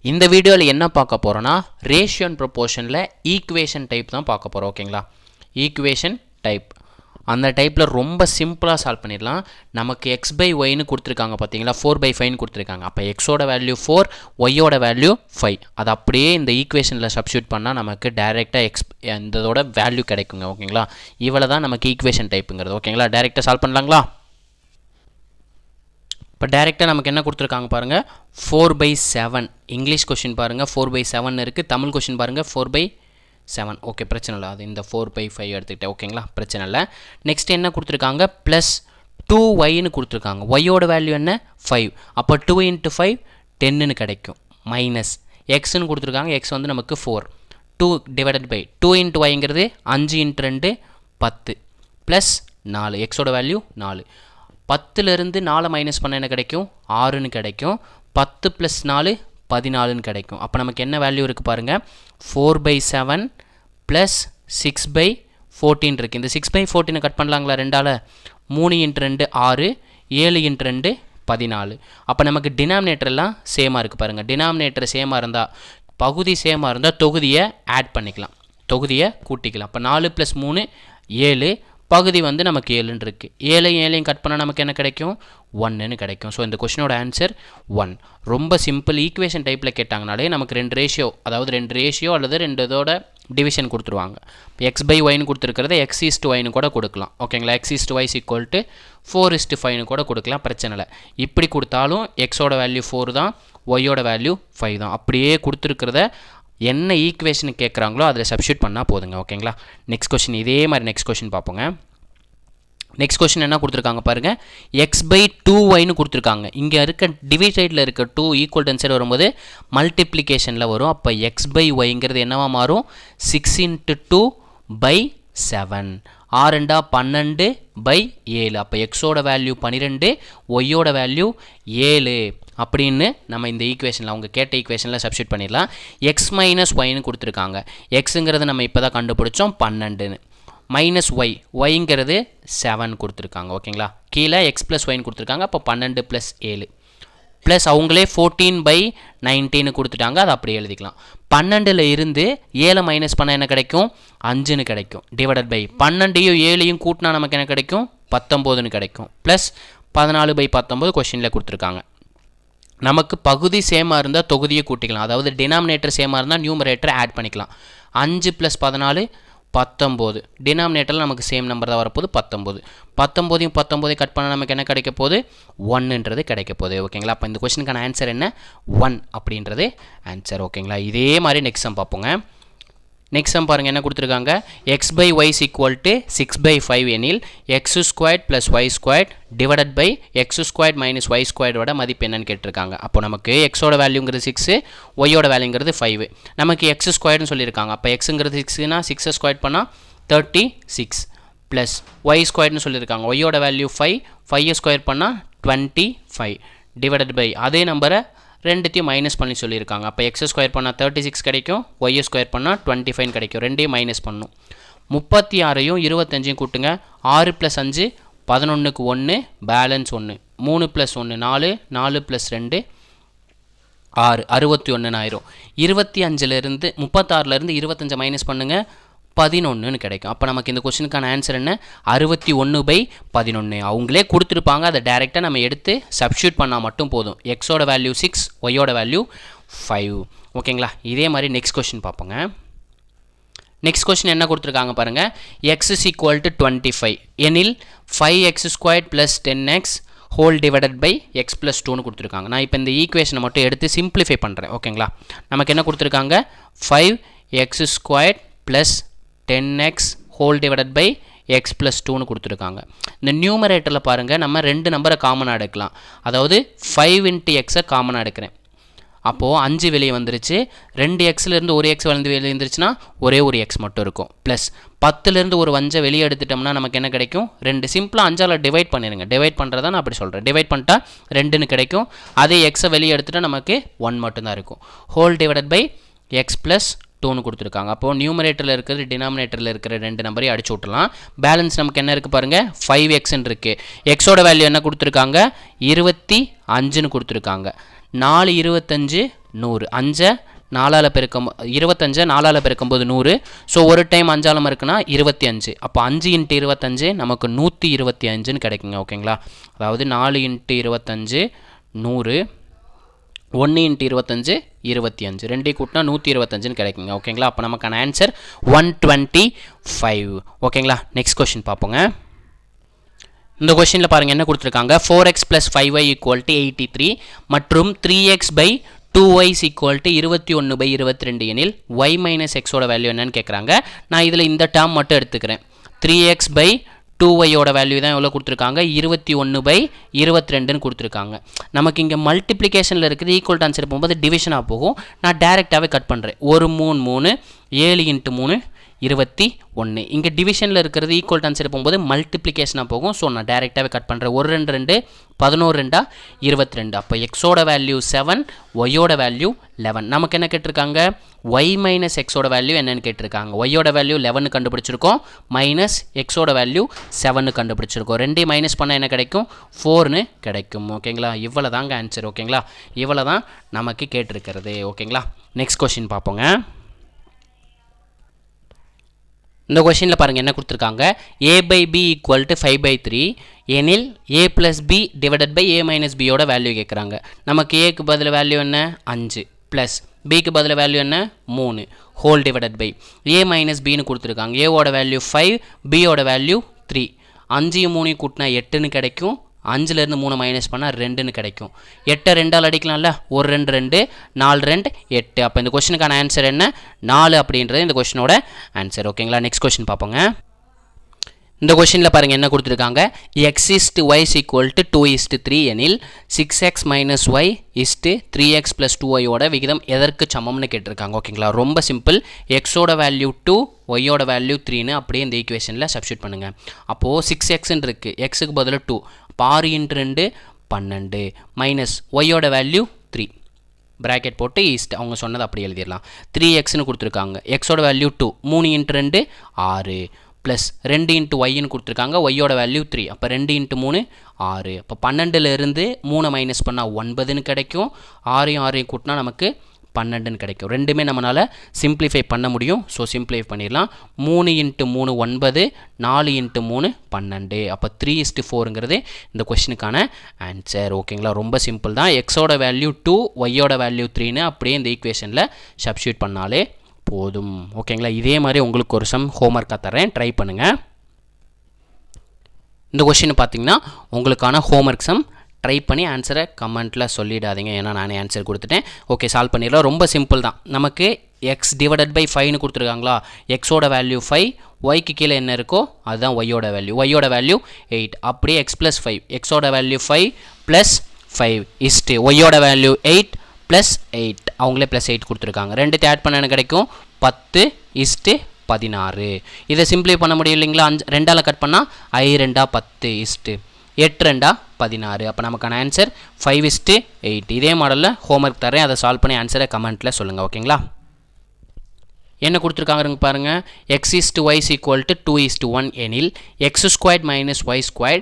இந்த வீடியோவில் என்ன பார்க்க போகிறோன்னா ரேஷியோ அண்ட் ப்ரொபோர்ஷனில் ஈக்குவேஷன் டைப் தான் பார்க்க போகிறோம். ஓகேங்களா, ஈக்குவேஷன் டைப் அந்த டைப்பில் ரொம்ப சிம்பிளாக சால்வ் பண்ணிடலாம். நமக்கு எக்ஸ் பை ஒய்னு கொடுத்துருக்காங்க பார்த்தீங்களா, 4/5 கொடுத்துருக்காங்க. அப்போ எக்ஸோட வேல்யூ 4, ஒய்யோட வேல்யூ 5. அது அப்படியே இந்த ஈக்குவேஷனில் சப்ஸ்டியூட் பண்ணால் நமக்கு டைரெக்டாக இதோட வேல்யூ கிடைக்குங்க. ஓகேங்களா, இவ்வளோ தான் நமக்கு ஈக்குவேஷன் டைப்புங்கிறது. ஓகேங்களா, டைரெக்டாக சால்வ் பண்ணலாங்களா? இப்போ டைரெக்டாக நமக்கு என்ன கொடுத்துருக்காங்க பாருங்கள், 4/7. இங்கிலீஷ் கொஷின் பாருங்கள் 4/7 இருக்குது. தமிழ் கொஷின் பாருங்கள் 4/7. ஓகே, பிரச்சனை இல்லை. அது இந்த 4/5 எடுத்துக்கிட்டேன். ஓகேங்களா, பிரச்சனை இல்லை. நெக்ஸ்ட் என்ன கொடுத்துருக்காங்க, ப்ளஸ் 2yன்னு கொடுத்துருக்காங்க. ஒய்யோட வேல்யூ என்ன 5. அப்போ 2 × 5 10ன்னு கிடைக்கும். மைனஸ் எக்ஸ்ன்னு கொடுத்துருக்காங்க. எக்ஸ் வந்து நமக்கு 4. 2 / 2 × yங்கிறது 5 × 2 10 ப்ளஸ் 4. எக்ஸோட வேல்யூ 4. 10லேருந்து 4 மைனஸ் பண்ண என்ன கிடைக்கும், 6ன்னு கிடைக்கும். 10 + 4 14ன்னு கிடைக்கும். அப்போ நமக்கு என்ன வேல்யூ இருக்குது பாருங்கள், 4/7 ப்ளஸ் 6/14 இருக்குது. இந்த 6/14 கட் பண்ணலாங்களா ரெண்டால்? 3 × 2 6, 7 × 2 14. அப்போ நமக்கு டினாமினேட்டர்லாம் சேமாக இருக்குது பாருங்கள். டினாமினேட்டர் சேமாக இருந்தால், பகுதி சேமாக இருந்தால் தொகுதியை ஆட் பண்ணிக்கலாம், தொகுதியை கூட்டிக்கலாம். அப்போ 4 + 3 7, பகுதி வந்து நமக்கு 7ன்னு இருக்குது. 7 கட் பண்ணால் நமக்கு என்ன கிடைக்கும், 1ன்னு கிடைக்கும். ஸோ இந்த கொஷினோட ஆன்சர் 1. ரொம்ப சிம்பிள். ஈக்குவேஷன் டைப்பில் கேட்டாங்கனாலே நமக்கு 2 ரேஷியோ, அதாவது 2 ரேஷியோ அல்லது 2 இதோட டிவிஷன் கொடுத்துருவாங்க. இப்போ x/yன்னு கொடுத்துருக்கிறத x/yன்னு கூட கொடுக்கலாம். ஓகேங்களா, x/y = 4/5ன்னு கூட கொடுக்கலாம், பிரச்சனை இல்லை. இப்படி கொடுத்தாலும் எக்ஸோட வேல்யூ 4 தான், ஒய்யோட வேல்யூ 5 தான். அப்படியே கொடுத்துருக்கிறத என்ன ஈக்குவேஷன் கேட்குறாங்களோ அதில் சப்ஸ்டியூட் பண்ணால் போதுங்க. ஓகேங்களா, நெக்ஸ்ட் கொஷின் இதே மாதிரி நெக்ஸ்ட் கொஷின் பார்ப்போங்க. நெக்ஸ்ட் கொஷின் என்ன கொடுத்துருக்காங்க பாருங்கள், x/2yன்னு கொடுத்துருக்காங்க. இங்கே இருக்க டிவைடைடில் இருக்க 2 ஈக்குவல் டு சைடு வரும்போது மல்டிப்ளிகேஷனில் வரும். அப்போ x/yங்கிறது என்னவா மாறும், 6 × 2/7. 6 × 12/7. அப்போ எக்ஸோட வேல்யூ 12, ஒய்யோட வேல்யூ 7 அப்படின்னு நம்ம இந்த ஈக்குவேஷனில் அவங்க கேட்ட ஈக்குவேஷனில் சப்ஸ்டியூட் பண்ணிடலாம். x - yன்னு கொடுத்துருக்காங்க. எக்ஸுங்கிறது நம்ம இப்போ தான் கண்டுபிடிச்சோம் 12ன்னு. மைனஸ் ஒய்ங்கிறது 7 கொடுத்துருக்காங்க. ஓகேங்களா, கீழே x + yன்னு கொடுத்துருக்காங்க. அப்போ 12 + 7 ப்ளஸ் அவங்களே 14/19 கொடுத்துட்டாங்க. அதை அப்படியே எழுதிக்கலாம். 12ல் இருந்து 7 மைனஸ் பண்ணால் என்ன கிடைக்கும், 5ன்னு கிடைக்கும். டிவைடட் பை 12யும் 7யும் கூட்டினா நமக்கு என்ன கிடைக்கும், 19ன்னு கிடைக்கும். ப்ளஸ் 14/19 கொஷினில் கொடுத்துருக்காங்க. நமக்கு பகுதி சேமாக இருந்தால் தொகுதியை கூட்டிக்கலாம், அதாவது டினாமினேட்டர் சேமாக இருந்தால் நியூமரேட்டரை ஆட் பண்ணிக்கலாம். 5 + 14 19. டினாமினேட்டரில் நமக்கு சேம் நம்பர் தான் வரப்போகுது 19. 19யும் 19 கட் பண்ணால் நமக்கு என்ன கிடைக்க போகுது, 1ன்றது கிடைக்க போகுது. ஓகேங்களா, அப்போ இந்த கொஸ்டினுக்கான ஆன்சர் என்ன, 1 அப்படின்றது ஆன்சர். ஓகேங்களா, இதே மாதிரி நெக்ஸ்ட் சம் பார்ப்போங்க. நெக்ஸ்ட் சம் பாருங்கள், என்ன கொடுத்துருக்காங்க, x/y = 6/5 எனில் x² + y² divided by x² - y² மதிப்பு என்னன்னு கேட்டிருக்காங்க. அப்போ நமக்கு எக்ஸோட வேல்யூங்கிறது 6, ஒய்யோட வேல்யூங்கிறது 5. நமக்கு x² சொல்லியிருக்காங்க. அப்போ எக்ஸுங்கிறது 6னா 6 ஸ்கொயர் பண்ணால் 36 ப்ளஸ் y² சொல்லியிருக்காங்க. ஒய்யோட வேல்யூ 5, 5 ஸ்கொயர் பண்ணால் 25 டிவைடட் பை அதே நம்பரை ரெண்டுத்தையும் மைனஸ் பண்ணி சொல்லியிருக்காங்க. அப்போ x² பண்ணால் 36 கிடைக்கும், y² பண்ணால் 25 கிடைக்கும். ரெண்டையும் மைனஸ் பண்ணும். 36யும் 25யும் கூட்டுங்க. 6 + 5 11க்கு 1, பேலன்ஸ் 1. 3 + 1 4, 4 + 2 6, 61 ஆயிரும். 35லேருந்து 36லேருந்து 25 மைனஸ் பண்ணுங்கள், 11ன்னு கிடைக்கும். அப்போ நமக்கு இந்த கொஸ்டினுக்கான ஆன்சர் என்ன, 61/11. அவங்களே கொடுத்துருப்பாங்க, அதை டைரெக்டாக நம்ம எடுத்து சப்ஸ்டியூட் பண்ணால் மட்டும் போதும். எக்ஸோட வேல்யூ 6, ஒய்யோட வேல்யூ 5. ஓகேங்களா, இதே மாதிரி நெக்ஸ்ட் கொஸ்டின் பார்ப்போங்க. நெக்ஸ்ட் கொஸ்டின் என்ன கொடுத்துருக்காங்க பாருங்கள், x = 25 எனில் 5x² + 10x whole divided by x + 2ன்னு கொடுத்துருக்காங்க. நான் இப்போ இந்த ஈக்குவேஷனை மட்டும் எடுத்து சிம்பிளிஃபை பண்ணுறேன். ஓகேங்களா, நமக்கு என்ன கொடுத்துருக்காங்க, 5x² + 10x whole divided by x + 2ன்னு கொடுத்துருக்காங்க. இந்த நியூமரேட்டரில் பாருங்கள், நம்ம 2 நம்பரை காமனாக எடுக்கலாம். அதாவது 5 × x காமனாக எடுக்கிறேன். அப்போது 5 வெளியே வந்துருச்சு. 2xலேருந்து ஒரு x வெளியே வந்துருச்சுன்னா ஒரே ஒரு x மட்டும் இருக்கும். ப்ளஸ் 10லேருந்து ஒரு 5 வெளியே எடுத்துட்டோம்னா நமக்கு என்ன கிடைக்கும், 2. சிம்பிளாக 5ஆல் டிவைட் பண்ணிடுங்க. டிவைட் பண்ணுறதா நான் அப்படி சொல்கிறேன். டிவைட் பண்ணிட்டா 2ன்னு கிடைக்கும். அதே எக்ஸை வெளியே எடுத்துகிட்டா நமக்கு 1 மட்டும்தான் இருக்கும். ஹோல் டிவைடட் பை x + 2ன்னு கொடுத்துருக்காங்க. அப்போது நியூமரேட்டரில் இருக்கிறது டினாமினேட்டரில் இருக்கிற 2 நம்பரையும் அடிச்சு விட்டுலாம். பேலன்ஸ் நமக்கு என்ன இருக்குது பாருங்கள், 5xன்னு இருக்குது. எக்ஸோட வேல்யூ என்ன கொடுத்துருக்காங்க, 25ன்னு கொடுத்துருக்காங்க. 4 25 100. 5 4ஆல் பெருக்கும் 25 4ஆல் பெருக்கும்போது 100. ஸோ ஒரு டைம் 5ஆல் இருக்குன்னா 25. அப்போ 5 × 25 நமக்கு 125ன்னு கிடைக்குங்க. ஓகேங்களா? அதாவது 4 × 25 100, 1 × 25 25, ரெண்டையும் கூட்டினா 125ன்னு கிடைக்குங்க. ஓகேங்களா? அப்போ நமக்கான ஆன்சர் 125. ஓகேங்களா? நெக்ஸ்ட் கொஷின் பார்ப்போங்க. இந்த கொஷினில் பாருங்கள் என்ன கொடுத்துருக்காங்க. 4x + 5y = 83 மற்றும் 3x / 2y = 21/22 எனில் y - x ஓட வேல்யூ என்னன்னு கேட்குறாங்க. நான் இதில் இந்த டேர்ம் மட்டும் எடுத்துக்கிறேன். 3x / 2y ஓட வேல்யூ தான் எவ்வளோ கொடுத்துருக்காங்க, 21/22ன்னு கொடுத்துருக்காங்க. நமக்கு இங்கே மல்டிப்ளிகேஷனில் இருக்குது, ஈக்குவல் டு ஆன்சர் போகும்போது டிவிஷனாக போகும். நான் டேரெக்டாகவே கட் பண்ணுறேன். 1 3 3 7 × 3 21. இங்கே டிவிஷனில் இருக்கிறது ஈக்குவல் டு ஆன்சர் போகும்போது மல்டிப்ளிகேஷனாக போகும். ஸோ நான் டேரெக்டாகவே கட் பண்ணுறேன். 1 2 2 11 2 22. அப்போ எக்ஸோட வேல்யூ 7, ஒய்யோட வேல்யூ 11. நமக்கு என்ன கேட்டிருக்காங்க, y - x ஓட வேல்யூ என்னன்னு கேட்டிருக்காங்க. ஒய்யோட வேல்யூ 11 கண்டுபிடிச்சிருக்கோம், மைனஸ் எக்ஸோட வேல்யூ 7 கண்டுபிடிச்சிருக்கோம். ரெண்டையும் மைனஸ் பண்ணால் என்ன கிடைக்கும், 4ன்னு கிடைக்கும். ஓகேங்களா? இவ்வளோ தாங்க ஆன்சர். ஓகேங்களா? இவ்வளோ தான் நமக்கு கேட்டிருக்கிறது. ஓகேங்களா? நெக்ஸ்ட் கொஷின் பார்ப்போங்க. இந்த கொஷினில் பாருங்கள் என்ன கொடுத்துருக்காங்க. a/b = 5/3 எனில் a + b / a - b ஓட வேல்யூ கேட்குறாங்க. நமக்கு ஏக்கு பதில் வேல்யூ என்ன, 5 ப்ளஸ் பிக்கு பதில் வேல்யூ என்ன, 3 ஹோல் டிவைடட் பை a - bன்னு கொடுத்துருக்காங்க. ஏவோட வேல்யூ 5, பியோட வேல்யூ 3. 5 3 கூட்டினா 8ன்னு கிடைக்கும். 5லேருந்து 3 மைனஸ் பண்ணால் 2ன்னு கிடைக்கும். 8 2ஆல் அடிக்கலாம்ல, 1 2 2 4 2 8. அப்போ இந்த கொஸ்டினுக்கான ஆன்சர் என்ன, 4 அப்படின்றது இந்த கொஸ்டினோட ஆன்சர். ஓகேங்களா? நெக்ஸ்ட் கொஸ்டின் பார்ப்போங்க. இந்த கொஸ்டினில் பாருங்கள் என்ன கொடுத்துருக்காங்க. x = y = 2:3 எனில் 6x - y = 3x + 2y ஓட விகிதம் எதற்கு சமம்னு கேட்டிருக்காங்க. ஓகேங்களா? ரொம்ப சிம்பிள். எக்ஸோட வேல்யூ 2, ஒய்யோட வேல்யூ 3ன்னு அப்படியே இந்த ஈக்குவேஷனில் சப்ஸ்டியூட் பண்ணுங்கள். அப்போது 6xன்னு இருக்குது, எக்ஸுக்கு பதில் 2, 6 × 2 12 மைனஸ் ஒய்யோட வேல்யூ 3, ப்ராக்கெட் போட்டு ஈஸ்ட் அவங்க சொன்னது அப்படி எழுதிடலாம். 3xன்னு கொடுத்துருக்காங்க, எக்ஸோட வேல்யூ 2, 3 × 2 6 ப்ளஸ் 2 × ஒய்ன்னு கொடுத்துருக்காங்க, ஒய்யோட வேல்யூ 3. அப்போ 2 × 3 6. அப்போ 12லேருந்து 3 மைனஸ் பண்ணால் 9ன்னு கிடைக்கும். 6 6 கூட்டினா நமக்கு 12ன்னு கிடைக்கும். ரெண்டுமே நம்மளால் சிம்பிளிஃபை பண்ண முடியும். ஸோ சிம்பிளிஃபை பண்ணிடலாம். 3 × 3 9, 4 × 3 12. அப்போ 3:4ங்கிறது இந்த கொஸ்டினுக்கான ஆன்சர். ஓகேங்களா? ரொம்ப சிம்பிள் தான். எக்ஸோட வேல்யூ 2, ஒய்யோட வேல்யூ 3ன்னு அப்படியே இந்த ஈக்குவேஷனில் சப்ஸ்டியூட் பண்ணாலே போதும். ஓகேங்களா? இதே மாதிரி உங்களுக்கு ஒரு சம் ஹோம்ஒர்க்காக தரேன், ட்ரை பண்ணுங்கள். இந்த கொஸ்டின் பார்த்தீங்கன்னா உங்களுக்கான ஹோம்ஒர்க் சம். ட்ரை பண்ணி ஆன்சரை கமெண்ட்டில் சொல்லிடாதீங்க, ஏன்னா நானே ஆன்சர் கொடுத்துட்டேன். ஓகே, சால்வ் பண்ணிடலாம். ரொம்ப சிம்பிள் தான். நமக்கு x / 5ன்னு கொடுத்துருக்காங்களா, எக்ஸோட வேல்யூ 5, ஒய்க்கு கீழே என்ன இருக்கோ அதுதான் ஒய்யோட வேல்யூ. ஒய்யோட வேல்யூ 8. அப்படியே x + 5, எக்ஸோட வேல்யூ 5 + 5 இஸ்ட்டு ஒய்யோட வேல்யூ 8 + 8. அவங்களே +8 கொடுத்துருக்காங்க. ரெண்டுத்தையும் ஆட் பண்ண என்ன கிடைக்கும், 10:16. இதை சிம்பிளை பண்ண முடியும் இல்லைங்களா? 2ஆல் கட் பண்ணால் i 2 10 இஸ்ட்டு 8 2 16. அப்போ நமக்கான ஆன்சர் 5:8. இதே மாடலில் ஹோம்ஒர்க் தரேன், அதை சால்வ் பண்ணி ஆன்சரை கமெண்ட்டில் சொல்லுங்கள். ஓகேங்களா? என்ன கொடுத்துருக்காங்க பாருங்கள். x = y = 2:1 எனில் x² - y²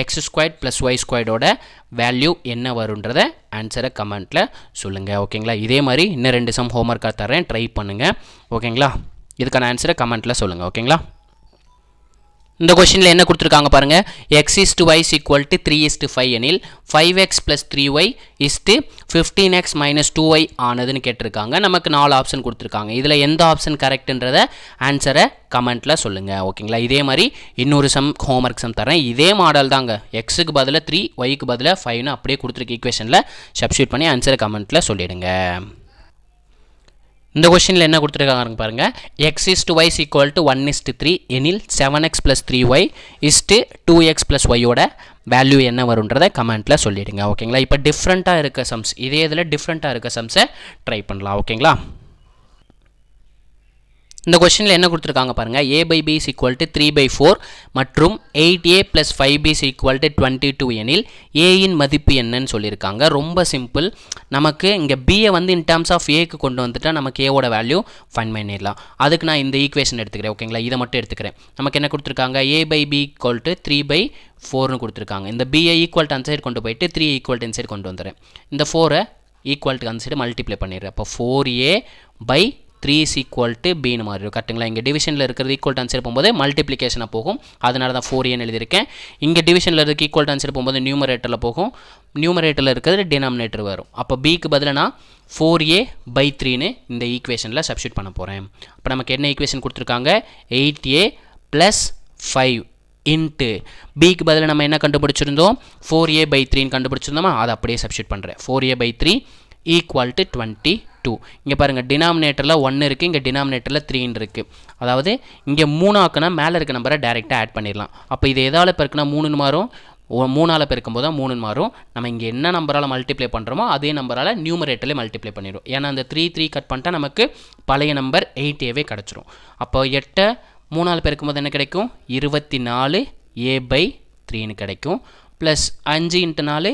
x² + y² ஓட வேல்யூ என்ன வருன்றதை ஆன்சரை கமெண்ட்டில் சொல்லுங்கள். ஓகேங்களா? இதே மாதிரி இன்னும் 2 சம் ஹோம்ஒர்க்காக தரேன், ட்ரை பண்ணுங்கள். ஓகேங்களா? இதுக்கான ஆன்சரை கமெண்ட்டில் சொல்லுங்கள். ஓகேங்களா? இந்த கொஸ்டினில் என்ன கொடுத்துருக்காங்க பாருங்கள். x = y = 3:5 எனில் 5x + 3y = 15x - 2y ஆனதுன்னு கேட்டிருக்காங்க. நமக்கு 4 ஆப்ஷன் கொடுத்துருக்காங்க. இதில் எந்த ஆப்ஷன் கரெக்டுன்றதை ஆன்சரை கமெண்ட்டில் சொல்லுங்கள். ஓகேங்களா? இதே மாதிரி இன்னொரு சம் ஹோம்ஒர்க் சம் தரேன். இதே மாடல் தாங்க. எக்ஸுக்கு பதிலாக 3, ஒய்க்கு பதிலாக 5ன்னு அப்படியே கொடுத்துருக்க ஈக்குவேஷனில் சப்ஸ்டியூட் பண்ணி ஆன்சரை கமெண்ட்டில் சொல்லிவிடுங்க. இந்த கொஸ்டினில் என்ன கொடுத்துருக்காங்க பாருங்கள். x = y = 1:3 எனில் 7x + 3y = 2x + y-ஓட வேல்யூ என்ன வருன்றதை கமெண்ட்டில் சொல்லிவிடுங்க. ஓகேங்களா? இப்போ டிஃப்ரெண்ட்டாக இருக்க சம்ஸ், இதே இதில் டிஃப்ரெண்ட்டாக இருக்க சம்ஸை ட்ரை பண்ணலாம். ஓகேங்களா? இந்த கொஸ்டினில் என்ன கொடுத்துருக்காங்க பாருங்கள். a/b = 3/4 மற்றும் 8a + 5b = 22 எனில் ஏயின் மதிப்பு என்னன்னு சொல்லியிருக்காங்க. ரொம்ப சிம்பிள். நமக்கு இங்கே பியை வந்து இன் டேர்ம்ஸ் ஆஃப் ஏக்கு கொண்டு வந்துட்டால் நமக்கு ஏவோட வேல்யூ ஃபைண்ட் பண்ணிடலாம். அதுக்கு நான் இந்த ஈக்குவேஷன் எடுத்துக்கிறேன். ஓகேங்களா? இதை மட்டும் எடுத்துக்கிறேன். நமக்கு என்ன கொடுத்துருக்காங்க, a/b = 3/4ன்னு கொடுத்துருக்காங்க. இந்த பியை ஈக்குவல் டு அந்த சைடு கொண்டு போயிட்டு 3 ஈக்குவல் டு இந்த சைடு கொண்டு வந்துடுறேன். இந்த 4 ஈக்குவல்ட்டுக்கு அந்த சைடு மல்டிப்ளை பண்ணிடுறேன். அப்போ 4a by 3 is equal to bன்னு மாறிடும். கரெக்டுங்களா? இங்கே டிவிஷனில் இருக்கிறது ஈக்குவல் டு ஆன்சர் போகும்போது மல்டிப்ளிகேஷனாக போகும். அதனால தான் 4aன்னு எழுதியிருக்கேன். இங்கே டிவிஷனில் இருக்க ஈக்குவல் டு ஆன்சர் போகும்போது நியூமரேட்டரில் போகும். நியூமரேட்டரில் இருக்கிறது டினாமினேட்டர் வரும். அப்போ பிக்கு பதிலாக நான் 4a by 3ன்னு இந்த ஈக்குவேஷனில் சப்ஸ்டியூட் பண்ண போகிறேன். அப்போ நமக்கு என்ன ஈக்குவேஷன் கொடுத்துருக்காங்க? 8a plus 5 இன்ட்டு பிக்கு பதில் நம்ம என்ன கண்டுபிடிச்சிருந்தோம்? 4a by 3ன்னு கண்டுபிடிச்சிருந்தோமா? அதை அப்படியே சப்ஸ்டியூட் பண்ணுறேன். 4a by 3 equal to 22. இங்கே பாருங்கள், டினாமினேட்டரில் 1 இருக்குது, இங்கே டினாமினேட்டரில் 3 இருக்குது. அதாவது இங்கே 3 ஆக்குனா மேலே இருக்க நம்பரை டேரெக்டாக ஆட் பண்ணிடலாம். அப்போ இது எதால் பெருக்குனா 3ன்னு மாறும், 3ஆல் பெருக்கும் போது தான் 3ன்னு மாறும். நம்ம இங்கே என்ன நம்பரால் மல்டிப்ளை பண்ணுறோமோ அதே நம்பரால் நியூமரேட்டரில் மல்டிப்ளை பண்ணிடும். ஏன்னா அந்த 3 கட் பண்ணிட்டா நமக்கு பழைய நம்பர் 8aவே கிடச்சிரும். அப்போ 8 3ஆல் பெருக்கும் போது என்ன கிடைக்கும்? 24a by 3ன்னு கிடைக்கும். Plus 5 × 4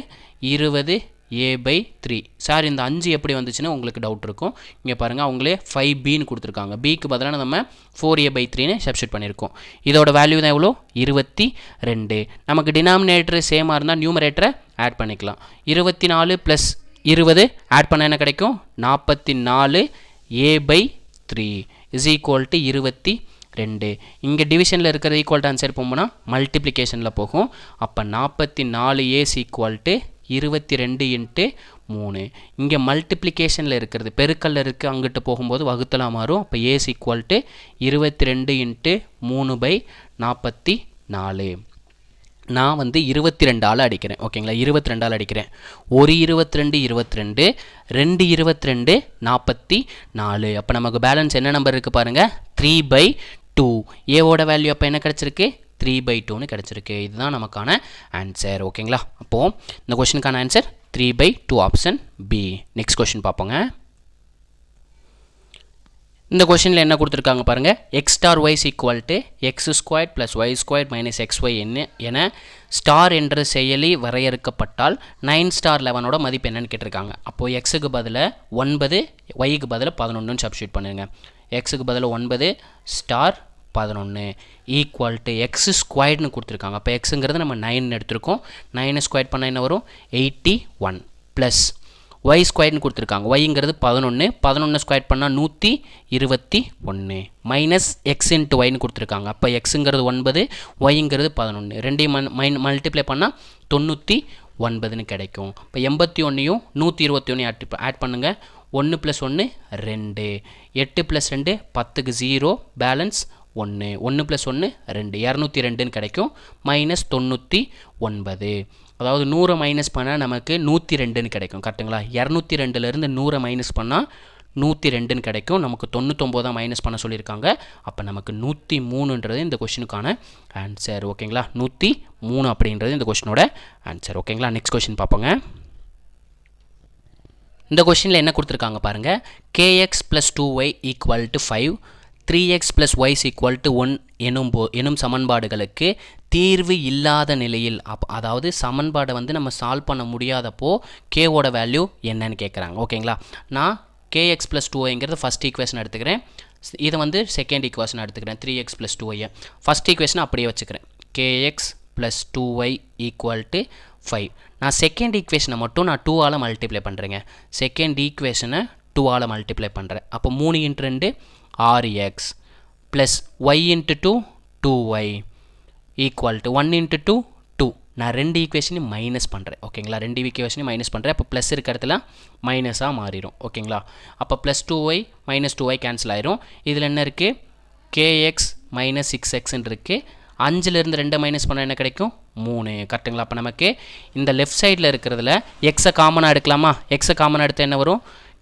20a by 3. சார் இந்த 5 எப்படி வந்துச்சுன்னு உங்களுக்கு டவுட் இருக்கும். இங்கே பாருங்கள், அவங்களே 5bன்னு கொடுத்துருக்காங்க. பிக்கு பதிலாக நம்ம 4a by 3ன்னு சப்ஸ்டியூட் பண்ணியிருக்கோம். இதோட வேல்யூ தான் எவ்வளோ? 22. நமக்கு டினாமினேட்டர் சேமாக இருந்தால் நியூமரேட்டரை ஆட் பண்ணிக்கலாம். 24 + 20 ஆட் பண்ண என்ன கிடைக்கும்? 44a by 3 is equal to 22. இங்கே டிவிஷனில் இருக்கிற ஈக்குவல் டு ஆன்சர் போகும்போனா மல்டிப்ளிகேஷனில் போகும். அப்போ 44a is equal to 22 × 3. இங்கே மல்டிப்ளிகேஷனில் இருக்கிறது பெருக்கல்ல இருக்குது, அங்கிட்டு போகும்போது வகுத்தலாம் மாறும். அப்போ a is equal to 22 × 3 by 44. நான் வந்து 22ஆல் அடிக்கிறேன். ஓகேங்களா? 22ஆல் அடிக்கிறேன். ஒரு 22 22, 2 22 44. அப்போ நமக்கு பேலன்ஸ் என்ன நம்பர் இருக்குது பாருங்கள்? 3/2. ஏவோட வேல்யூ அப்போ என்ன கிடச்சிருக்கு? 3/2ன்னு கிடச்சிருக்கு. இதுதான் நமக்கான ஆன்சர். ஓகேங்களா? அப்போது இந்த கொஷனுக்கான answer 3/2 option B. Next question பார்ப்போங்க. இந்த கொஷனில் என்ன கொடுத்துருக்காங்க பாருங்கள். x star y is equal to x² + y² - xy என ஸ்டார் என்ற செயலி வரையறுக்கப்பட்டால் 9*11ஓட மதிப்பு என்னன்னு கேட்டிருக்காங்க. அப்போது எக்ஸுக்கு பதிலாக 9, ஒய்க்கு பதிலாக 11ன்னு சப்ஸ்டியூட் பண்ணுங்க. எக்ஸுக்கு பதிலாக 9 ஸ்டார் 11 ஈக்குவல் டு x² கொடுத்துருக்காங்க. அப்போ எக்ஸுங்கிறது நம்ம 9 எடுத்திருக்கோம். 9 ஸ்கொயர் பண்ணால் என்ன வரும்? 81 ப்ளஸ் y² கொடுத்துருக்காங்க. yங்கிறது 11, 11 ஸ்கொயர் பண்ணால் 121 மைனஸ் x × y கொடுத்துருக்காங்க. அப்போ எக்ஸுங்கிறது 9, yங்கிறது 11, ரெண்டையும் மல்டிப்ளை பண்ணால் 99ன்னு கிடைக்கும். இப்போ 81ஐயும் 121 ஆட் பண்ணுங்கள். 1 + 1 2, 8 + 2 10க்கு 0, பேலன்ஸ் 1, 1 + 1 2, 202ன்னு கிடைக்கும். மைனஸ் 99. அதாவது 100 மைனஸ் பண்ணால் நமக்கு 102ன்னு கிடைக்கும். கரெக்டுங்களா? 202லேருந்து 100 மைனஸ் பண்ணால் 102ன்னு கிடைக்கும். நமக்கு 99 தான் மைனஸ் பண்ண சொல்லியிருக்காங்க. அப்போ நமக்கு 103ன்றது இந்த கொஷினுக்கான ஆன்சர். ஓகேங்களா? 103 அப்படின்றது இந்த கொஷினோட ஆன்சர். ஓகேங்களா? நெக்ஸ்ட் கொஷின் பார்ப்போங்க. இந்த கொஷினில் என்ன கொடுத்துருக்காங்க பாருங்கள். kx + 2y = 5, 3x + y = 1 எனும் சமன்பாடுகளுக்கு தீர்வு இல்லாத நிலையில், அதாவது சமன்பாடை வந்து நம்ம சால்வ் பண்ண முடியாதப்போ கேவோட வேல்யூ என்னன்னு கேட்குறாங்க. ஓகேங்களா? நான் kx + 2yங்கிறது ஃபஸ்ட் ஈக்குவேஷன் எடுத்துக்கிறேன். இதை வந்து செகண்ட் ஈக்குவேஷன் எடுத்துக்கிறேன். 3x + 2y ஃபஸ்ட் ஈக்குவேஷனை அப்படியே வச்சுக்கிறேன். kx + 2y = 5. நான் செகண்ட் ஈக்குவேஷனை மட்டும் நான் 2ஆல் மல்டிப்ளை பண்ணுறேங்க. செகண்ட் ஈக்குவேஷனை 2ஆல் மல்டிப்ளை பண்ணுறேன். அப்போ 3 × 2 6x ப்ளஸ் y × 2 2y = 1 × 2 2. நான் ரெண்டு ஈக்குவேஷனையும் மைனஸ் பண்ணுறேன். ஓகேங்களா? ரெண்டு ஈக்குவேஷனையும் மைனஸ் பண்ணுறேன். அப்போ ப்ளஸ் இருக்கிற இடத்துல மைனஸாக மாறிடும். ஓகேங்களா? அப்போ ப்ளஸ் 2y - 2y கேன்சல் ஆயிரும். இதில் என்ன இருக்குது? kx - 6xன்னு இருக்குது. 5லேருந்து 2 மைனஸ் பண்ணால் என்ன கிடைக்கும்? 3. கரெக்டுங்களா? அப்போ நமக்கு இந்த லெஃப்ட் சைடில் இருக்கிறதுல எக்ஸை காமனாக எடுக்கலாமா? எக்ஸை காமனாக எடுத்தால் என்ன வரும்?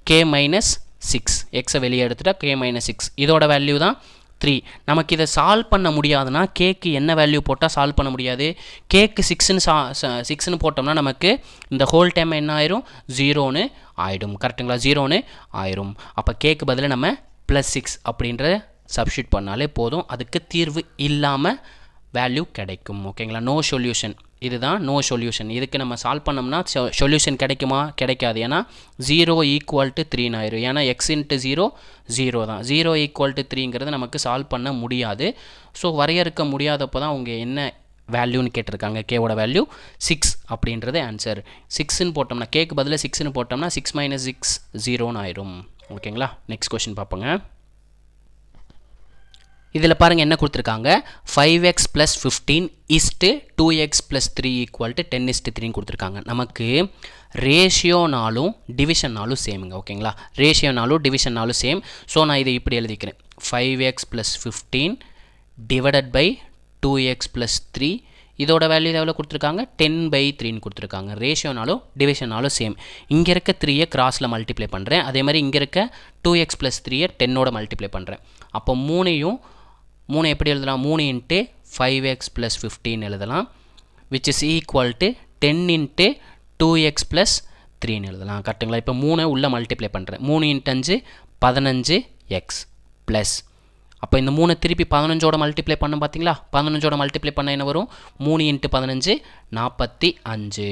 k - 6. எக்ஸை வெளியே எடுத்துட்டா k - 6. இதோட வேல்யூ தான் 3. நமக்கு இதை சால்வ் பண்ண முடியாதுன்னா கேக்கு என்ன வேல்யூ போட்டால் சால்வ் பண்ண முடியாது? கேக்கு 6ன்னு போட்டோம்னா நமக்கு இந்த ஹோல் டைம் என்ன ஆயிரும்? 0ன்னு ஆயிடும். கரெக்டுங்களா? 0ன்னு ஆயிரும். அப்போ கேக்கு பதிலாக நம்ம +6 அப்படின்ற சப்ஸ்டியூட் பண்ணாலே போதும். அதுக்கு தீர்வு இல்லாமல் வேல்யூ கிடைக்கும். ஓகேங்களா? No solution. இதுதான் நோ சொல்யூஷன். இதுக்கு நம்ம சால்வ் பண்ணோம்னா சொல்யூஷன் கிடைக்குமா? கிடைக்காது. ஏன்னா 0 = 3 ஆயிரும். ஏன்னா x × 0 0 தான். 0 = 3ங்கிறது நமக்கு சால்வ் பண்ண முடியாது. ஸோ வரையறுக்க முடியாதப்போ தான் அவங்க என்ன வேல்யூன்னு கேட்டிருக்காங்க. கேவோட வேல்யூ 6 அப்படின்றது ஆன்சர். 6ன்னு போட்டோம்னா கேக்கு பதிலாக 6ன்னு போட்டோம்னா 6 - 6 0ன்னு ஆயிரும். ஓகேங்களா, நெக்ஸ்ட் கொஸ்டின் பார்ப்போங்க. இதில் பாருங்கள் என்ன கொடுத்துருக்காங்க, 5x + 15 = 2x + 3 = 10:3 கொடுத்துருக்காங்க. நமக்கு ரேஷியோனாலும் டிவிஷன்னாலும் சேமுங்க. ஓகேங்களா, ரேஷியோனாலும் டிவிஷன்னாலும் சேம். ஸோ நான் இதை இப்படி எழுதிக்கிறேன், 5x + 15 / 2x + 3. இதோட வேல்யூ எவ்வளோ கொடுத்துருக்காங்க, 10/3ன்னு கொடுத்துருக்காங்க. ரேஷியோனாலும் டிவிஷனாலும் சேம். இங்கே இருக்க 3யை கிராஸில் மல்டிப்ளை பண்ணுறேன். அதே மாதிரி இங்கே இருக்க 2x + 3யை 10ஓட மல்டிப்ளை பண்ணுறேன். அப்போ 3 எப்படி எழுதலாம், 3 × 5x + 15 எழுதலாம், which is equal to 10 × 2x + 3ன்னு எழுதலாம். கரெக்டுங்களா? இப்போ 3 உள்ள மல்டிப்ளை பண்ணுறேன். 3 × 5 15x ப்ளஸ், அப்போ இந்த 3 திருப்பி 15ஓட மல்டிப்ளை பண்ண பார்த்தீங்களா, 15ஓட மல்டிப்ளை பண்ண என்ன வரும், 3 × 15 45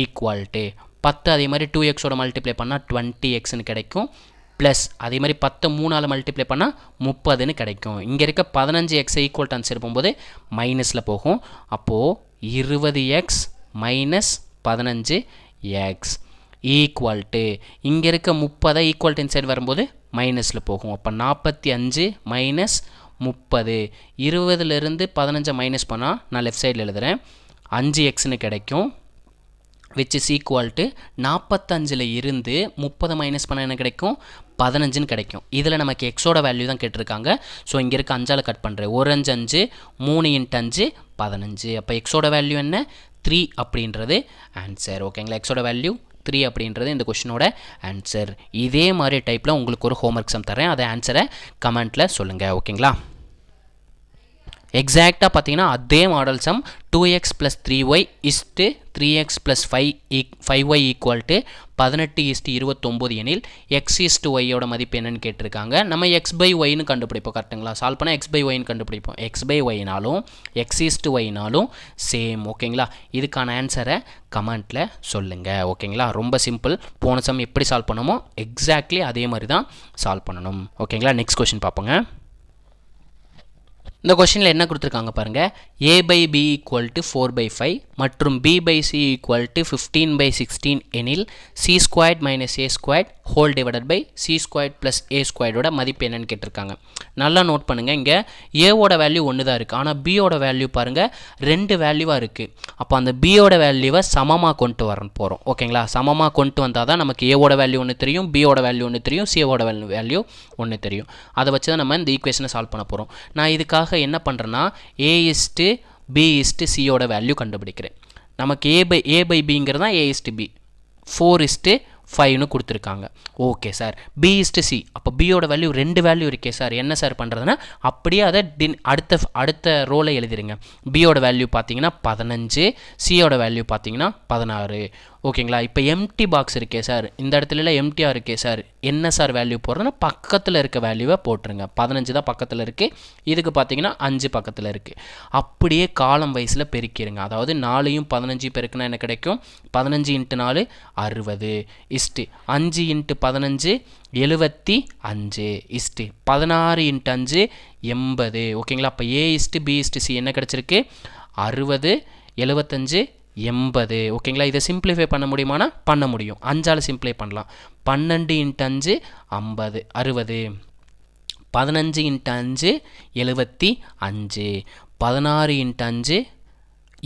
ஈக்குவல் டு 10. அதே மாதிரி 2xோட மல்டிப்ளை பண்ணால் 20xன்னு கிடைக்கும். ப்ளஸ் அதே மாதிரி 10 3ஆல் மல்டிப்ளை பண்ணால் 30ன்னு கிடைக்கும். இங்கே இருக்க 15x ஈக்குவல் டு ஆன்சர் போகும்போது மைனஸில் போகும். அப்போது 20x - 15x ஈக்குவல் டு இங்கே இருக்க 30 ஈக்குவல் டு இன்சைட் வரும்போது மைனஸில் போகும். அப்போ 45 - 30, 20லேருந்து 15 மைனஸ் பண்ணால் நான் லெஃப்ட் சைடில் எழுதுகிறேன், 5xன்னு கிடைக்கும். which is equal to 45ல் இருந்து 30 மைனஸ் பண்ண என்ன கிடைக்கும், 15ன்னு கிடைக்கும். இதில் நமக்கு எக்ஸோட வேல்யூ தான் கேட்டிருக்காங்க. ஸோ இங்கே இருக்க 5ஆல் கட் பண்ணுறேன், 1 5 5, 3 × 5 15. அப்போ எக்ஸோட வேல்யூ என்ன, 3 அப்படின்றது ஆன்சர். ஓகேங்களா, எக்ஸோட வேல்யூ 3 அப்படின்றது இந்த கொஷினோட ஆன்சர். இதே மாதிரி டைப்பில் உங்களுக்கு ஒரு ஹோம்ஒர்க் சம் தரேன், அதை ஆன்சரை கமெண்ட்டில் சொல்லுங்கள். ஓகேங்களா, எக்ஸாக்டாக பார்த்தீங்கன்னா அதே model some 2x + 3y = 3x + 5y = 18:29 எனில் x = y மதிப்பு என்னன்னு கேட்டிருக்காங்க. நம்ம x/yன்னு கண்டுபிடிப்போம். கரெக்டுங்களா, சால்வ் பண்ணால் x/yன்னு கண்டுபிடிப்போம். x/yனாலும் x = சேம். ஓகேங்களா, இதுக்கான ஆன்சரை கமெண்ட்டில் சொல்லுங்கள். ஓகேங்களா, ரொம்ப சிம்பிள். போன சம் எப்படி சால்வ் பண்ணணுமோ எக்ஸாக்ட்லி அதே மாதிரி தான் சால்வ் பண்ணணும். ஓகேங்களா, நெக்ஸ்ட் கொஸ்டின் பார்ப்போங்க. இந்த கொஸ்டினில் என்ன கொடுத்துருக்காங்க பாருங்கள், a/b = 4/5 மற்றும் b/c = 15/16 எனில் c² - a² whole divided by c² + a² மதிப்பு என்னன்னு கேட்டிருக்காங்க. நல்லா நோட் பண்ணுங்கள், இங்கே ஏவோட வேல்யூ 1 தான் இருக்குது, ஆனால் பியோட வேல்யூ பாருங்கள் 2 வேல்யூவாக இருக்குது. அப்போ அந்த பியோட வேல்யூவை சமமாக கொண்டு வர போகிறோம். ஓகேங்களா, சமமாக கொண்டு வந்தால் தான் நமக்கு ஏவோட வேல்யூ 1 தெரியும், பியோட வேல்யூ 1 தெரியும், சியோட வேல்யூ 1 தெரியும். அதை வச்சு தான் நம்ம இந்த ஈக்குவேஷனை சால்வ் பண்ண போகிறோம். நான் இதுக்காக என்ன பண்ணுறேன்னா a/b/c வேல்யூ கண்டுபிடிக்கிறேன். நமக்கு a/bங்கிறது தான் a/b, 4:5ன்னு கொடுத்துருக்காங்க. ஓகே சார், b/c, அப்போ பியோட வேல்யூ 2 வேல்யூ இருக்கே சார், என்ன சார் பண்ணுறதுன்னா அப்படியே அதை அடுத்த ரோலை எழுதிருங்க. பியோட வேல்யூ பார்த்தீங்கன்னா 15, சியோட வேல்யூ பார்த்தீங்கன்னா 16. ஓகேங்களா, இப்போ எம்டி பாக்ஸ் இருக்கே சார், இந்த இடத்துல எம்டியாக இருக்கே சார், என்ன சார் வேல்யூ போடுறதுன்னா பக்கத்தில் இருக்க வேல்யூவை போட்டுருங்க. 15 தான் பக்கத்தில் இருக்குது, இதுக்கு பார்த்தீங்கன்னா 5 பக்கத்தில் இருக்குது. அப்படியே காலம் வைஸில் பெருக்கிடுங்க. அதாவது 4யும் 15 பெருக்குனா என்ன கிடைக்கும், 15 × 4 60 = 5 × 15 75 = 16 × 5 80. ஓகேங்களா, அப்போ a/b/c என்ன கிடச்சிருக்கு, 60 75 80. ஓகேங்களா, இதை சிம்பிளிஃபை பண்ண முடியுமானா பண்ண முடியும். 5ஆல் சிம்பிளை பண்ணலாம். 12 × 5 50 60, 15 × 5 75, 16 × 5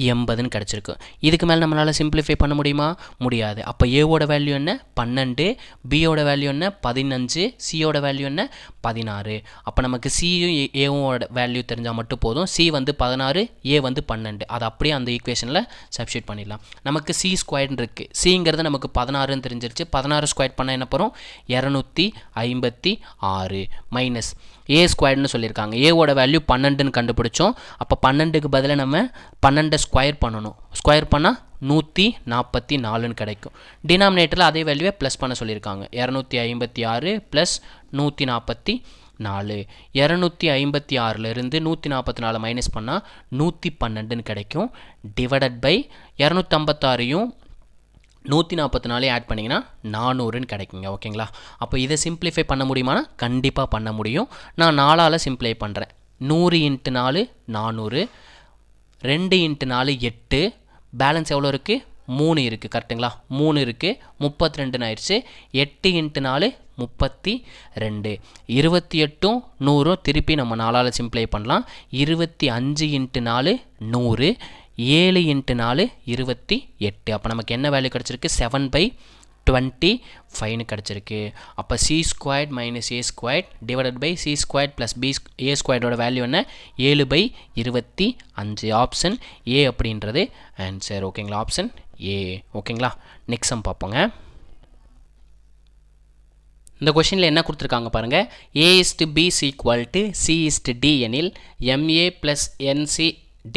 80ன்னு கிடச்சிருக்கு. இதுக்கு மேலே நம்மளால் சிம்பிளிஃபை பண்ண முடியுமா, முடியாது. அப்போ ஏவோட வேல்யூ என்ன, 12, பியோட வேல்யூ என்ன, 15, சியோட வேல்யூ என்ன, 16. அப்போ நமக்கு சியும் ஏவோட வேல்யூ தெரிஞ்சால் மட்டும் போதும். சி வந்து 16, ஏ வந்து 12. அது அப்படியே அந்த ஈக்குவேஷனில் சப்ஸ்டியூட் பண்ணிடலாம். நமக்கு c² இருக்குது, சிங்கிறது நமக்கு 16ன்னு தெரிஞ்சிருச்சு. 16 ஸ்கொயர் பண்ணால் என்ன போகிறோம், 256 மைனஸ் a² சொல்லியிருக்காங்க. ஏவோட வேல்யூ 12ன்னு கண்டுபிடிச்சோம். அப்போ 12க்கு பதிலாக நம்ம 12 ஸ்கொயர் பண்ணணும். ஸ்கொயர் பண்ணால் 144ன்னு கிடைக்கும். டினாமினேட்டரில் அதே வேல்யூவை ப்ளஸ் பண்ண சொல்லியிருக்காங்க. 256 + 144, 256லேருந்து 144 மைனஸ் பண்ணால் 112ன்னு கிடைக்கும். டிவைடட் பை 256யும் 144 ஆட் பண்ணிங்கன்னா 400ன்னு கிடைக்குங்க. ஓகேங்களா, அப்போ இதை சிம்பிளிஃபை பண்ண முடியுமானா கண்டிப்பாக பண்ண முடியும். நான் 4ஆல் சிம்பிளை பண்ணுறேன். 100 × 4 400, 2 × 4 8, பேலன்ஸ் எவ்வளோ இருக்குது 3 இருக்குது கரெக்டுங்களா, 3 இருக்குது 32 ஆயிடுச்சு. 8 × 4 32, 28 100 திருப்பி நம்ம 4ஆல் சிம்ப்ளை பண்ணலாம். 25 × 4 100, 7 × 4 28. அப்போ நமக்கு என்ன வேல்யூ கிடச்சிருக்கு 7/25 கிடச்சிருக்கு. அப்போ c² - a² / c² + a² value என்ன 7/25. ஆப்ஷன் ஏ அப்படின்றது ஆன்சர். ஓகேங்களா, ஆப்ஷன் ஏ. ஓகேங்களா, நெக்ஸ்ட் சம் பார்ப்போங்க. இந்த கொஷினில் என்ன கொடுத்துருக்காங்க பாருங்கள். a/b = c/d எனில் ma + nc /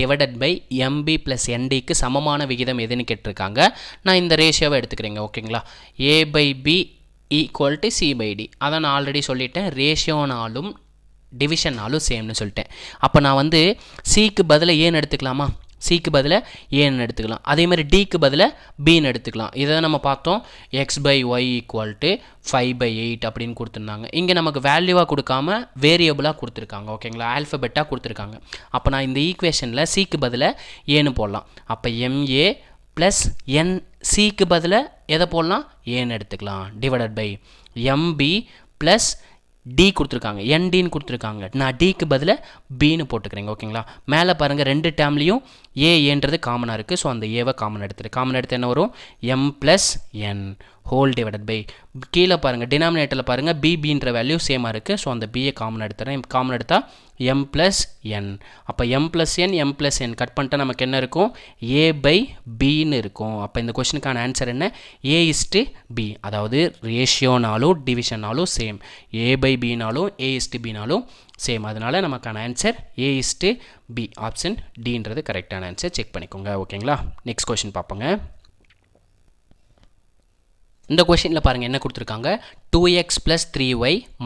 mb + nd சமமான விகிதம் எதுன்னு கேட்டிருக்காங்க. நான் இந்த ரேஷியோவை எடுத்துக்கிறேங்க. ஓகேங்களா, a/b = c/d. அதான் நான் ஆல்ரெடி சொல்லிட்டேன், ரேஷியோனாலும் டிவிஷன்னாலும் சேம்னு சொல்லிட்டேன். அப்போ நான் வந்து சிக்கு பதிலாக ஏன்னு எடுத்துக்கலாமா, சிக்கு பதிலாக ஏன்னு எடுத்துக்கலாம். அதே மாதிரி டிக்கு பதிலாக பின்னு எடுத்துக்கலாம். இதை நம்ம பார்த்தோம், x/y = 5/8 அப்படின்னு கொடுத்துருந்தாங்க. இங்கே நமக்கு வேல்யூவாக கொடுக்காம வேரியபிளாக கொடுத்துருக்காங்க. ஓகேங்களா, ஆல்ஃபபெட்டாக கொடுத்துருக்காங்க. அப்போ நான் இந்த ஈக்குவேஷனில் சிக்கு பதிலாக ஏன்னு போடலாம். அப்போ ma + n, சிக்கு பதிலாக எதை போடலாம் ஏன்னு எடுத்துக்கலாம், / mb + டி கொடுத்துருக்காங்க, என்டின்னு கொடுத்துருக்காங்க. நான் டிக்கு பதிலாக பின்னு போட்டுக்கிறேங்க. ஓகேங்களா, மேலே பாருங்கள் 2 டேர்ம்லேயும் ஏன்றது காமனாக இருக்குது. ஸோ அந்த ஏவை காமன் எடுத்து என்ன வரும் m + n /, கீழே பாருங்கள் டினாமினேட்டரில் பாருங்கள் பின்ற வேல்யூ சேமாக இருக்குது. ஸோ அந்த பியை காமன் எடுத்துகிறேன். காமன் எடுத்தால் m + n. அப்போ m + n கட் பண்ணிட்டா நமக்கு என்ன இருக்கும் a/bன்னு இருக்கும். அப்போ இந்த கொஸ்டினுக்கான ஆன்சர் என்ன a/b. அதாவது ரேஷியோனாலும் டிவிஷனாலும் சேம், a/bனாலும் a/bனாலும் சேம். அதனால நமக்கான ஆன்சர் a/b. ஆப்ஷன் டின்றது கரெக்டான ஆன்சர். செக் பண்ணிக்கோங்க. ஓகேங்களா, நெக்ஸ்ட் கொஸ்டின் பார்ப்போங்க. இந்த கொஷினில் பாருங்கள் என்ன கொடுத்துருக்காங்க, 2x + 3y -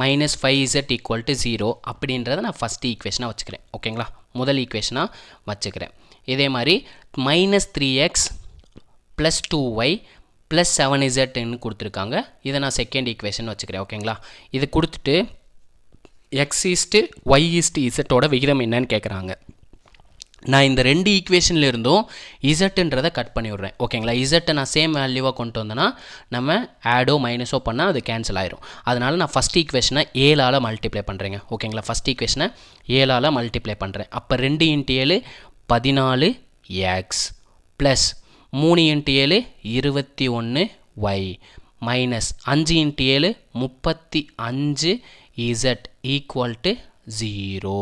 5z = 0 அப்படின்றத நான் ஃபஸ்ட்டு ஈக்குவேஷனாக வச்சுக்கிறேன். ஓகேங்களா, முதல் ஈக்குவேஷனாக வச்சுக்கிறேன். இதே மாதிரி -3x + 2y + 7zன்னு கொடுத்துருக்காங்க. இதை நான் செகண்ட் ஈக்குவேஷன் வச்சுக்கிறேன். ஓகேங்களா, இது கொடுத்துட்டு x/y/z விகிதம் என்னன்னு கேட்குறாங்க. நான் இந்த 2 ஈக்குவேஷனில் இருந்தும் இசட்டுன்றதை கட் பண்ணி விட்றேன். ஓகேங்களா, இசட்டை நான் சேம் வேல்யூவாக கொண்டு வந்தேன்னா நம்ம ஆடோ மைனஸோ பண்ணால் அது கேன்சல் ஆயிரும். அதனால் நான் ஃபஸ்ட் ஈக்குவேஷனை 7ஆல் மல்டிப்ளை பண்ணுறேங்க. ஓகேங்களா, ஃபஸ்ட் ஈக்குவேஷனை 7ஆல் மல்டிப்ளை பண்ணுறேன். அப்போ 2 × 7 14x + 3 × 7 21y - 5 × 7 35z = 0.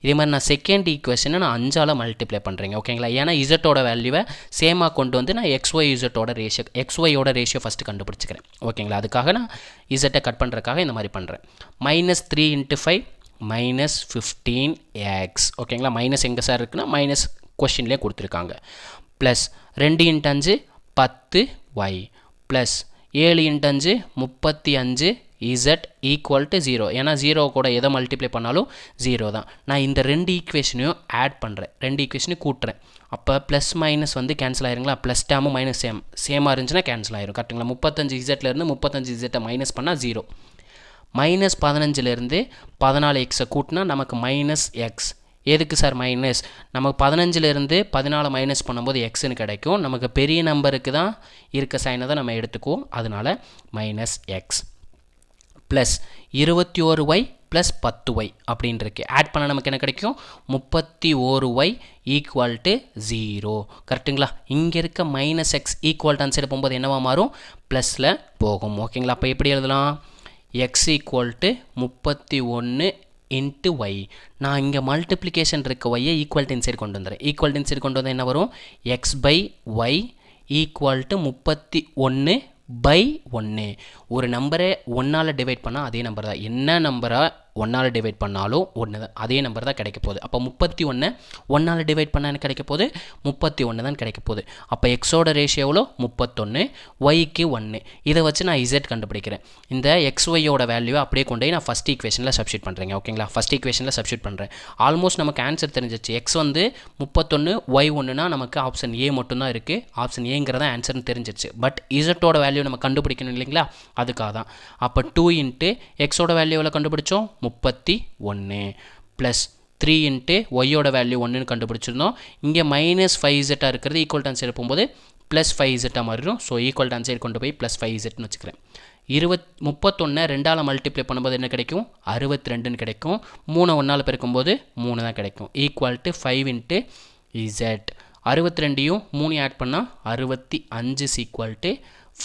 இதே மாதிரி நான் செகண்ட் ஈக்குவேஷனை நான் 5ஆல் மல்டிப்ளை பண்ணுறேங்க. ஓகேங்களா, ஏன்னா இசட்டோட வேல்யூவை சேமாக கொண்டு வந்து நான் XYயோட ரேஷியோ ஃபஸ்ட்டு கண்டுபிடிச்சிக்கிறேன். ஓகேங்களா, அதுக்காக நான் இசட்டை கட் பண்ணுறதுக்காக இந்த மாதிரி பண்ணுறேன். -3 × 5 -15x. ஓகேங்களா, மைனஸ் எங்கே சார் இருக்குன்னா மைனஸ் கொஸ்டின்லேயே கொடுத்துருக்காங்க. +2 × 5 10y + 7 × 5 35z = 0. ஏன்னா 0 கூட எதை மல்டிப்ளை பண்ணாலும் 0 தான். நான் இந்த 2 ஈக்குவேஷனையும் ஆட் பண்ணுறேன், 2 ஈக்குவேஷனையும் கூட்டுறேன். அப்போ ப்ளஸ் மைனஸ் வந்து கேன்சல் ஆயிருங்களா, ப்ளஸ் டேமும் மைனஸ் சேமாக இருந்துச்சுன்னா கேன்சல் ஆயிரும். கரெக்டுங்களா, 35zலேருந்து 35z மைனஸ் பண்ணால் 0. -15லேருந்து 14x கூட்டினா நமக்கு -x. எதுக்கு சார் மைனஸ், நமக்கு 15லேருந்து 14 மைனஸ் பண்ணும்போது எக்ஸ்ன்னு கிடைக்கும். நமக்கு பெரிய நம்பருக்கு தான் இருக்க சைனை தான் நம்ம எடுத்துக்குவோம். அதனால் -x + 21y + 10y அப்படின்னு இருக்கு. ஆட் பண்ண நமக்கு என்ன கிடைக்கும் 31y = 0. கரெக்டுங்களா, இங்கே இருக்க -x ஈக்குவல் ஆன்சர் போகும்போது என்னவா மாறும் ப்ளஸில் போகும். ஓகேங்களா, அப்போ எப்படி எழுதலாம் x = 31 × y. நான் இங்கே மல்டிப்ளிகேஷன் இருக்க y ஈக்குவல் இன்சைடு கொண்டு வந்துடுறேன். ஈக்குவல் இன்சைடு கொண்டு வந்தால் என்ன வரும் x/y = 31/1. ஒரு நம்பரை 1ஆல் டிவைட் பண்ணால் அதே நம்பர் தான். என்ன நம்பரை 1ஆல் டிவைட் பண்ணாலும் ஒன்று தான், அதே நம்பர் தான் கிடைக்க போகுது. அப்போ 31 1ஆல் டிவைட் பண்ணால் எனக்கு கிடைக்க போகுது 31 தான் கிடைக்க போகுது. அப்போ எக்ஸோட ரேஷியோ எவ்வளோ 31, ஒய்க்கு 1. இதை வச்சு நான் இசட் கண்டுபிடிக்கிறேன். இந்த XYயோட வேல்யூவை அப்படியே கொண்டு போய் நான் ஃபஸ்ட் ஈக்குவேஷனில் சப்ஸ்டியூட் பண்ணுறேங்க. ஓகேங்களா, ஃபஸ்ட் ஈக்குவேஷனில் சப்ஸ்டியூட் பண்ணுறேன். ஆல்மோஸ்ட் நமக்கு ஆன்சர் தெரிஞ்சிச்சு. எக்ஸ் வந்து 31, ஒய் 1னா நமக்கு ஆப்ஷன் ஏ மட்டும்தான் இருக்குது. ஆப்ஷன் ஏங்கிறத ஆன்சர்னு தெரிஞ்சிச்சு. பட் இசட்டோட வேல்யூ நம்ம கண்டுபிடிக்கணும் இல்லைங்களா, அதுக்காக தான். அப்போ 2 × எக்ஸோட வேல்யூவில் கண்டுபிடிச்சோம் 31 + 3 இன்ட்டு ஒய்யோட வேல்யூ 1ன்னு கண்டுபிடிச்சிருந்தோம். இங்கே -5z இருக்கிறது ஈக்குவல் டு ஆன்சர் போகும்போது +5z மாறிடும். ஸோ ஈக்குவல் டு ஆன்சர் கொண்டு போய் +5zன்னு வச்சுக்கிறேன். 31 2ஆல் மல்டிப்ளை பண்ணும்போது என்ன கிடைக்கும்? 62ன்னு கிடைக்கும். 3 1ஆல் பெருக்கும்போது 3 தான் கிடைக்கும். Equal to 5 into z. 62யும் 3 ஆட் பண்ணால் 65 ஈக்குவல் டு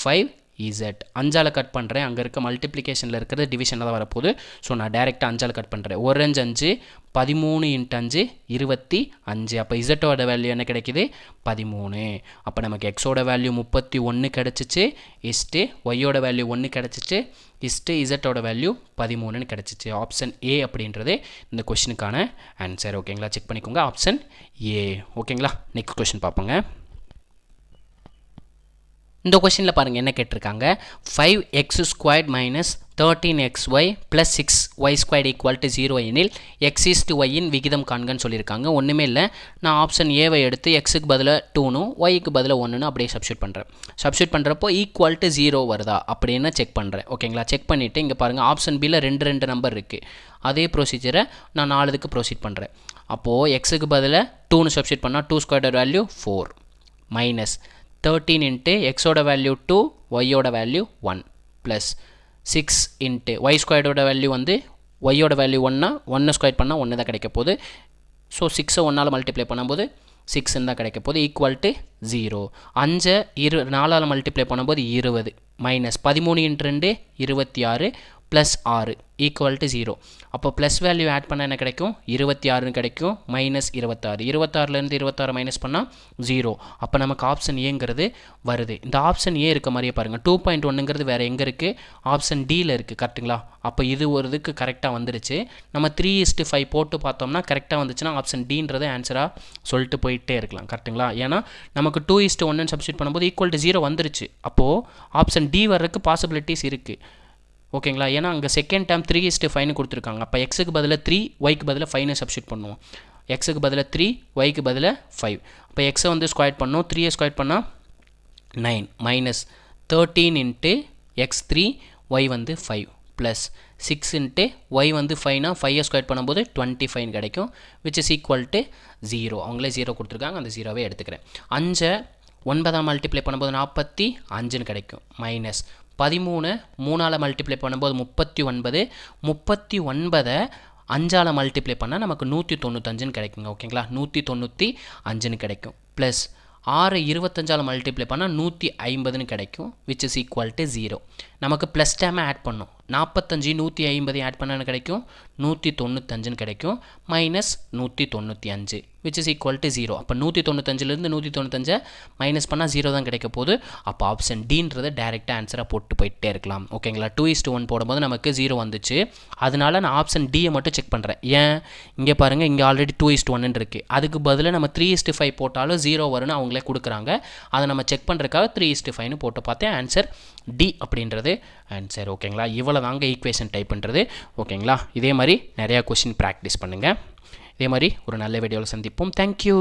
5z. 5ஆல் கட் பண்ணுறேன். அங்கே இருக்க மல்டிப்ளிகேஷனில் இருக்கிறது டிவிஷனில் தான் வரப்போகுது. ஸோ நான் டேரெக்டாக 5ஆல் கட் பண்ணுறேன். 1 5 5 13 × 5 25. அப்போ இசட்டோட வேல்யூ என்ன கிடைக்கிது? 13. அப்போ நமக்கு எக்ஸோட வேல்யூ 31 கிடச்சிச்சு. இஸ்ட்டு ஒய்யோட வேல்யூ 1 கிடச்சிச்சு. இஸ்ட்டு இசட்டோட வேல்யூ 13ன்னு கிடச்சிச்சு. ஆப்ஷன் ஏ அப்படின்றது இந்த கொஷினுக்கான ஆன்சர். ஓகேங்களா? செக் பண்ணிக்கோங்க. Option A. ஓகேங்களா? நெக்ஸ்ட் கொஷின் பார்ப்போங்க. இந்த கொஷினில் பாருங்கள் என்ன கேட்டிருக்காங்க. 5x² - 13xy + 6y² = 0 எனில் x/y விகிதம் காண்கன்னு சொல்லியிருக்காங்க. ஒன்றுமே இல்லை, நான் ஆப்ஷன் ஏவை எடுத்து எக்ஸுக்கு பதிலாக 2னும் ஒய்க்கு பதிலாக 1ன்னு அப்படியே சப்ஸ்டியூட் பண்ணுறேன். சப்ஸ்டியூட் பண்ணுறப்போ = 0 வருதா அப்படின்னு செக் பண்ணுறேன். ஓகேங்களா? செக் பண்ணிவிட்டு இங்கே பாருங்கள் ஆப்ஷன் பியில் 2 நம்பர் இருக்குது. அதே ப்ரொசீஜரை நான் 4க்கு ப்ரொசீட் பண்ணுறேன். அப்போது எக்ஸுக்கு பதிலாக 2ன்னு சப்ஸ்டியூட் பண்ணால் 2² வேல்யூ 4 மைனஸ் 13 இன்ட்டு எக்ஸோட வேல்யூ 2 ஒய்யோட வேல்யூ 1 ப்ளஸ் 6 இன்ட்டு ஒய் ஸ்கொயர்டோட வேல்யூ வந்து ஒய்யோட வேல்யூ 1னா 1 ஸ்கொயர் பண்ணால் 1 தான் கிடைக்க போகுது. ஸோ 6 1ஆல் மல்டிப்ளை பண்ணும்போது 6 தான் கிடைக்க போகுது. Equal to 0. 5 4ஆல் மல்டிப்ளை பண்ணும்போது 20 மைனஸ் 13 × 2 26 ப்ளஸ் 6 ஈக்குவல் டு 0. அப்போ ப்ளஸ் வேல்யூ ஆட் பண்ணால் என்ன கிடைக்கும்? 26ன்னு கிடைக்கும். மைனஸ் 26. 26லேருந்து 26 மைனஸ் பண்ணால் 0. அப்போ நமக்கு ஆப்ஷன் ஏங்கிறது வருது. இந்த ஆப்ஷன் ஏ இருக்க மாதிரியே பாருங்கள். 2.1ங்கிறது வேறு எங்கே இருக்குது? ஆப்ஷன் டியில் இருக்குது. கரெக்டுங்களா? அப்போ இது ஒரு இதுக்கு கரெக்டாக வந்துருச்சு. நம்ம 3:5 போட்டு பார்த்தோம்னா கரெக்டாக வந்துச்சுன்னா ஆப்ஷன் டின்றது ஆன்சராக சொல்லிட்டு போயிட்டே இருக்கலாம். கரெக்டுங்களா? ஏன்னா நமக்கு 2:1ன்னு சப்ஸ்டியூட் பண்ணும்போது ஈக்குவல் டு 0 வந்துருச்சு. அப்போது ஆப்ஷன் டி வர்றதுக்கு பாசிபிலிட்டிஸ் இருக்குது. ஓகேங்களா? ஏன்னா அங்கே செகண்ட் டேர்ம் 3:5ன்னு கொடுத்துருக்காங்க. அப்போ எக்ஸுக்கு பதிலாக 3 ஒய்க்கு பதிலாக 5ன்னு சப்ஸ்டியூட் பண்ணுவோம். எக்ஸுக்கு பதிலாக 3 ஒய்க்கு பதிலாக 5. அப்போ எக்ஸை வந்து ஸ்கொயர் பண்ணோம். 3 ஸ்கொயர் பண்ணால் 9 மைனஸ் 13 இன்ட்டு x3 ஒய் வந்து 5 ப்ளஸ் 6 இன்ட்டு ஒய் வந்து 5னா 5 ஸ்கொயர் பண்ணும்போது 25 கிடைக்கும். Which is equal to 0. அவங்களே 0 கொடுத்துருக்காங்க. அந்த 0வே எடுத்துக்கிறேன். 5 9ஆல் மல்டிப்ளை பண்ணும்போது 45ன்னு கிடைக்கும். மைனஸ் 13 3ஆல் மல்டிப்ளை பண்ணும்போது 39. 39 5ஆல் மல்டிப்ளை பண்ணால் நமக்கு 195ன்னு கிடைக்குங்க. ஓகேங்களா? 195ன்னு கிடைக்கும். ப்ளஸ் 6 25ஆல் மல்டிப்ளை பண்ணால் 150ன்னு கிடைக்கும். Which is equal to 0. நமக்கு ப்ளஸ் டேமை ஆட் பண்ணோம். 45 150 ஆட் பண்ணால் கிடைக்கும் 195ன்னு கிடைக்கும். Minus 195 which is equal to 0. அப்போ 195லேருந்து 195 மைனஸ் பண்ணால் 0 தான் கிடைக்க போகுது. அப்போ ஆப்ஷன் டின்றது டேரெக்டாக ஆன்சராக போட்டு போயிட்டே இருக்கலாம். ஓகேங்களா? 2:1 போடும்போது நமக்கு 0 வந்துச்சு. அதனால நான் ஆப்ஷன் டியை மட்டும் செக் பண்ணுறேன். ஏன் இங்கே பாருங்கள், இங்கே ஆல்ரெடி 2:1 இருக்குது. அதுக்கு பதிலாக நம்ம 3:5 போட்டாலும் 0 வரும்னு அவங்களே கொடுக்குறாங்க. அதை நம்ம செக் பண்ணுறதுக்காக 3:5ன்னு போட்டு பார்த்தேன். ஆன்சர் டி அப்படின்றது ஆன்சர். ஓகேங்களா? இவ்வளோ தாங்க ஈக்குவேஷன் டைப் பண்ணுறது. ஓகேங்களா? இதே மாதிரி நிறையா கொஷின் ப்ராக்டிஸ் பண்ணுங்கள். இதே மாதிரி ஒரு நல்ல வீடியோவில் சந்திப்போம். தேங்க்யூ.